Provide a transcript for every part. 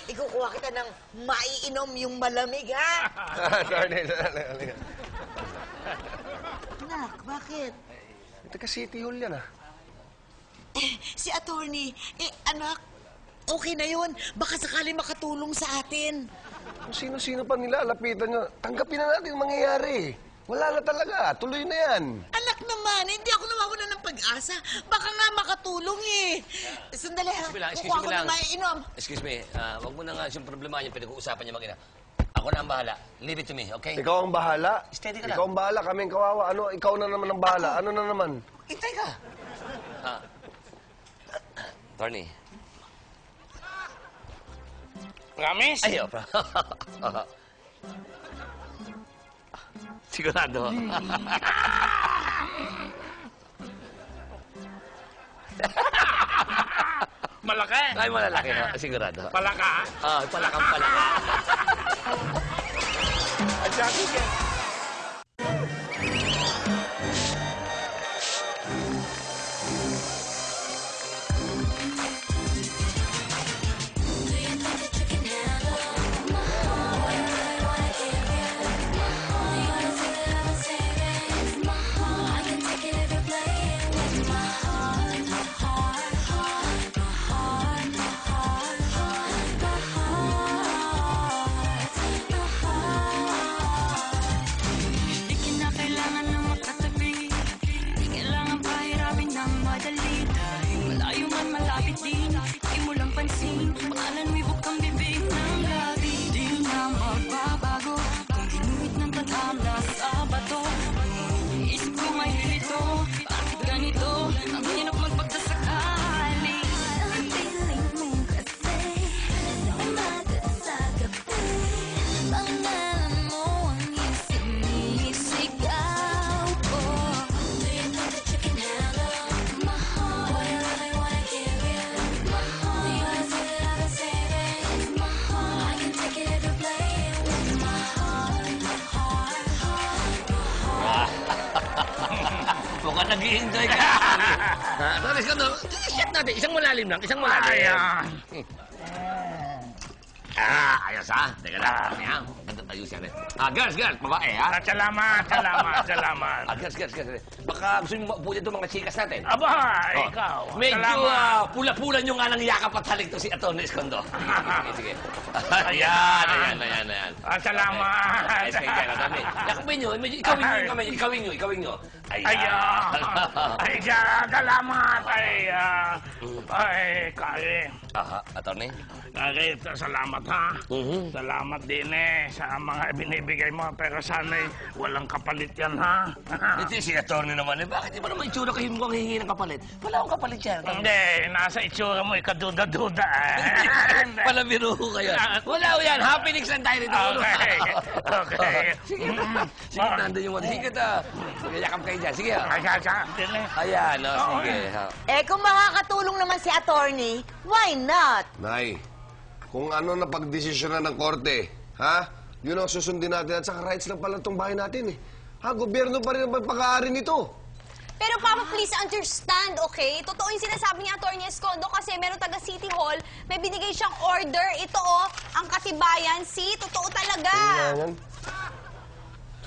ikukuha kita ng maiinom yung malamig, ha? Attorney, halika. Anak, bakit? Ito ka City Hall yan, Si attorney, anak, okay na yun. Baka sakali makatulong sa atin. Kung sino-sino pa nila, lapitan nyo. Tanggapin na natin yung mangyayari. Wala na talaga. Tuloy na yan. Anak naman, hindi ako nawawala ng pag-asa. Baka nga makatulong eh. Sandali ha, kukuha ko ng maiinom. Excuse me, wag mo na nga yung problema yung pinag-uusapan niya mag-ina. Ako na ang bahala. Leave it to me, okay? Ikaw ang bahala. Steady ka lang. Ikaw ang bahala. Kaming kawawa. Ano, ikaw na naman ang bahala. Ano na naman? Hintay ka. Attorney. Promise? Ayaw, sigurado. Malaki? Ay, malalaki. Sigurado. Palaka? Palakang palaka. At Jackie ka. Mukhang nag-i-enjoy ka. Attorney, shot natin. Isang malalim lang. Isang malalim. Ayan. Ayos ha. Teka lang. Ganda tayo siya rin. Girls, babae ha. Salamat. Girls. Baka gusto nyo maupo dito mga chikas natin. Aba, ikaw. Medyo Salamat. pula-pula nyo nga ng yakap at halik to si Atty. Escondo. Sige. Ayan. Salamat. Ay, sige, Atty. Yakapin nyo. Ikawin nyo. Ayan. Ay, salamat. Ay, Kari. Atty. Kari, salamat ha. Salamat din sa mga binibigay mo. Pero sana'y walang kapalit yan ha. Ito si Atty. naman. Bakit di ba naman itsura kayo mukhang hihingi ng kapalit? Wala akong kapalit yan. Hindi, nasa itsura mo, ikaduda-duda. Palabiro ko kayo. Wala ko yan. Happenings lang tayo rito. Okay. Sige, nandun yung mga. Sige ta. Magayakap kayo dyan. Sige. Ayan, sige. Kung makakatulong naman si attorney, why not? Nay, kung ano na pagdesisyonan ng korte, yun ang susundin natin at saka rights lang pala itong bahay natin gobyerno pa rin ang pagpaka-ari nito. Pero Papa, please understand, okay? Totoo yung sinasabi ni Atty. Escondo kasi meron taga City Hall, may binigay siyang order. Ito ang katibayan. See, totoo talaga. Yan.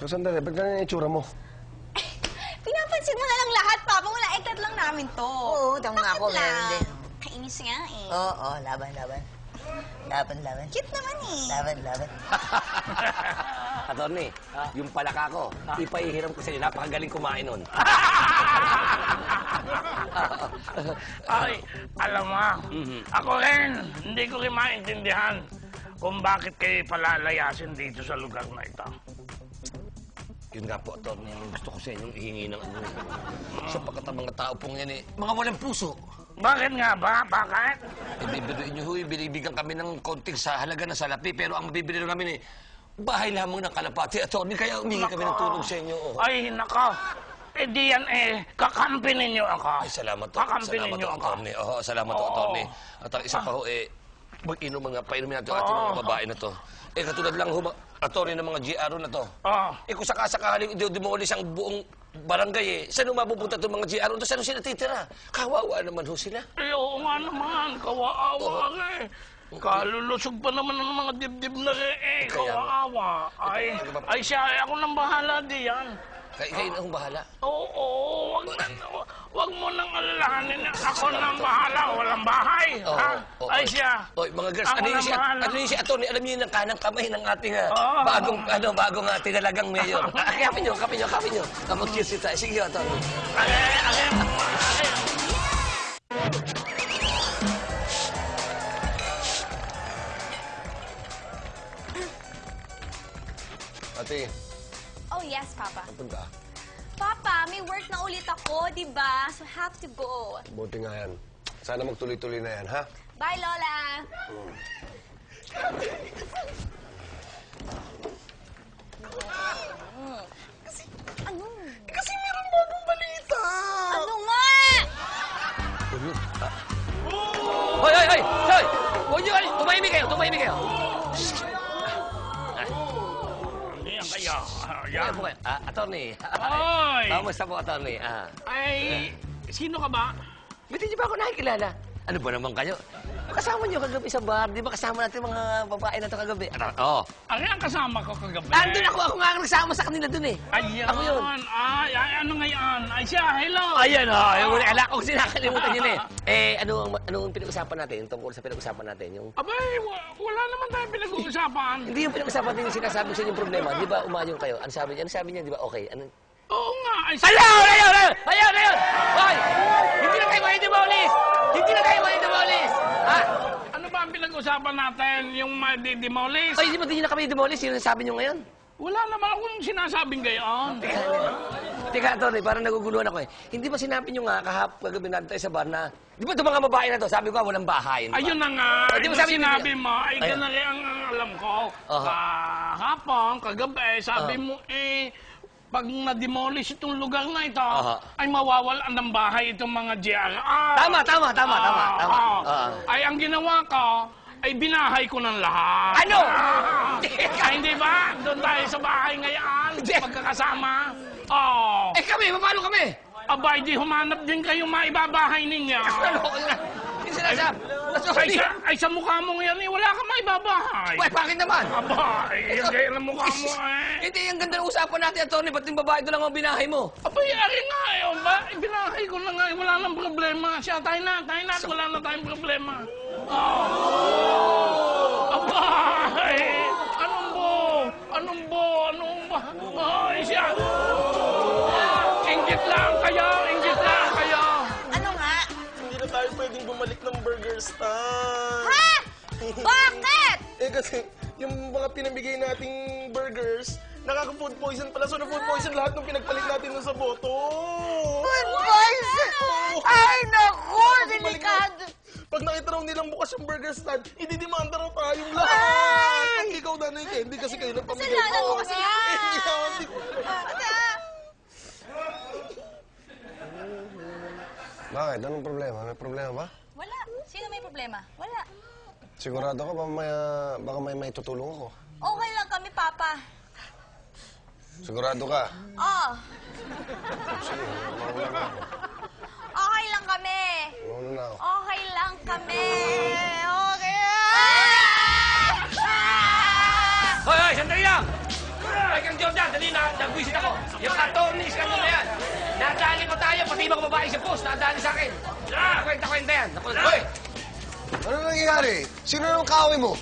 So, sandali, ba't ganyan yung itsura mo? Pinapansin mo na lang lahat, Papa. Wala, eklat lang namin to. Oo, tama nga ako, meron din. Kainis nga eh. Oo, laban. Cute naman eh. Laban. Atty, yung palaka ko, ipahihiram ko sa'yo. Napakagaling kumain nun. Ay, alam mo, ako rin, hindi ko rin maintindihan kung bakit kayo palalayasin dito sa lugar na ito. Yun nga po, Atty, ang gusto ko sa inyong ihingi ng ano. Sapagkat ang mga tao pong yan mga walang puso. Bakit nga ba? Bakit? Bibiruin nyo, binibigyan kami ng konting sa halaga ng salapi, pero ang mabibili namin bahay lamang ng kalapati, Atty, kaya humingi kami ng tulong sa inyo. Ay, nako. Di yan kakampi ninyo ako. Ay, salamat to. Kakampi ninyo ako. Atty. Salamat to, Atty. At ang isa pa ho, mag-inom painumin natin ating mga babae na to. Katulad lang Atty, ng mga GRO na to. Kung sakasakaling demolis ang buong barangay saan mapupunta itong mga GRO? Saan sila titira? Kawawa naman ho sila. Oo nga naman, kawawa Kalulusog pa naman ng mga dibdib na eh. Kaya nga. Kawawa. Ay siya, ako nang bahala diyan. Kayo na akong bahala. Oo, wag mo nang alalahanin. Ako nang bahala, walang bahay. Oo, Ha? oo, Ay oo. siya. Oy, mga girls, Ako nang bahala. ano yun si Atty. Alam niyo yung kanang kamay ng ating Oo. bagong tinalagang mayor. Kapin nyo. Mag-kiss tayo. Sige, Atty. Ate, Oh, yes, Papa. punta. Papa, may work na ulit ako, di ba? So, have to go. Buti nga yan. Sana magtuloy-tuloy na yan, ha? Bye, Lola. Ano? Kasi meron bagong balita. Ano nga? Hoy! Hoy! Huwag nyo! Tumahimik kayo! Yan kayo. Yan po kayo. Atty. Ay! Kamusta po, Atty.? Ay, sino ka ba? Hindi niyo ba ako nakikilala? Ano ba naman kayo? Kasama niyo kagabi sa bar. Di ba kasama natin mga babae na ito kagabi? Oo. Ay, ang kasama ko kagabi. Andun ako. Ako nga ang nagsama sa kanila dun eh. Ayan. Ako yun. Ay, ano ngayon? Ay siya, hello. Ayan o. Ala ko sinakalimutan yun eh. Ano ang pinag-usapan natin? Yung tungkol sa pinag-usapan natin? Yung... Abay, wala naman tayo pinag-uusapan. Hindi yung pinag-usapan natin yung sinasabi sa inyong problema. Di ba umayon kayo? Ano sabi niya? Di ba okay? Ano? Oo nga. Ay, Ayun! Hoy! Hindi na kayo ma-demolis! Ha? ano ba ang pinag-usapan natin? Yung ma-demolish? Ay, di ba di nyo na kami demolis? Yun ang sabi nyo ngayon? Wala naman akong sinasabing gayon. Teka, Tony, parang naguguluhan ako eh. Hindi ba sinabi nyo nga kagabi natin tayo sa bar na, di ba itong mga babae na to, sabi ko walang bahay. Ayun na nga. Oh, di ba Yung sabi niyo- sinabi mo, ay Ayun. ganun rin ang alam ko. Aha. Kahapon, kagabi, sabi Aha. mo pag na-demolish itong lugar na ito, Aha. ay mawawalan ng bahay itong mga GRR. Tama. Ay, ang ginawa ko, ay binahay ko ng lahat. Ano? Ay, hindi ba? Doon tayo sa bahay ngayon, pagkakasama. Oh. Eh kami, paano kami? Abay, di humanap din kayo maibabahay ninyo. Ano? Yung sinasabi. Ay, sa mukha mo ngayon, wala ka maibabahay. Wait, bakit naman? Abay, yung gaya ng mukha mo Hindi, yung ganda ng usapan natin, Tony. Ba't yung babae doon lang ang binahay mo? Abay, ari nga ba? Binahay ko na nga, wala nang problema. Siya, tayo na, wala na tayong problema. Abay, anong bo? Ay, siya. Inggit lang kayo. Ano nga? Hindi na tayo pwedeng bumalik ng burger stand. Ha? Bakit? Kasi yung mga pinamigay nating burgers, nakaka-food poison pala. So na-food poison lahat ng pinagpalit natin dun sa boto. Food poison! Ay, naku! Delikado! Pag nakita raw nilang bukas yung burger stand, ididimanda raw tayong lahat. Pag ikaw na hindi kasi kayo nagpamigay. Kasalanan mo kasi yan. Hindi ko Bakit? Anong problema? May problema ba? Wala. Sino may problema? Wala. Sigurado ka ba baka may tutulong ako? Okay lang kami, Papa. Sigurado ka? Oh, Sige, mauna na ako. okay lang kami. Mauna na ako. Okay lang kami. Okay. Hoy, sandali lang! Ay, kang Jordan, dali na, nag-visit ako. Yung attorney, skandal na yan. Nadali ko tayo, pati mga babae sa post, nadali sa akin. Kwenta yan. Hoy! Ano nangyayari? Sino nang kaaway mo?